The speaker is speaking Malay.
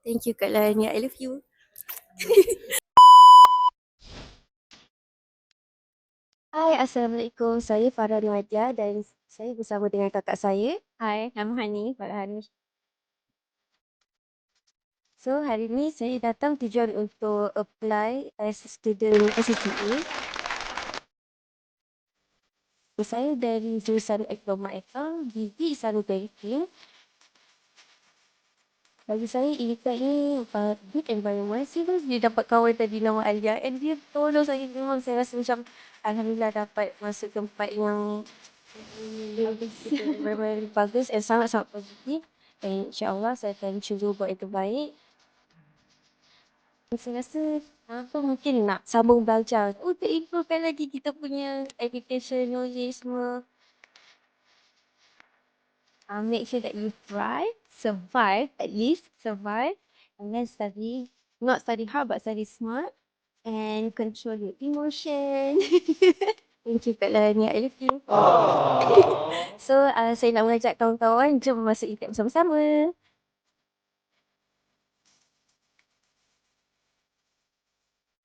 Thank you Kak Lania. I love you. Hai, Assalamualaikum. Saya Farah Nadia dan saya bersama dengan kakak saya. Hai, nama Hani, Farhani. So, hari ni saya datang tujuan untuk apply as a student SCCA. Saya dari jurusan Diploma Account, Gigi Islamic Banking. Bagi saya, Ilikat ni good environment. Saya dia dapat kawan tadi nama Alia and dia tolong saya. Memang saya rasa macam Alhamdulillah dapat masuk tempat yang bagus and sangat-sangat positif. Dan insyaAllah saya akan cuba buat yang terbaik. Saya rasa apa mungkin nak sambung belajar untuk improvekan lagi kita punya education knowledge semua. Make sure that you thrive, survive, at least survive, and then study. Not study hard, but study smart, and control your emotion. Thank you Kak Lania, I love you. So, saya nak mengajak kawan-kawan jom masuk ITEC bersama-sama.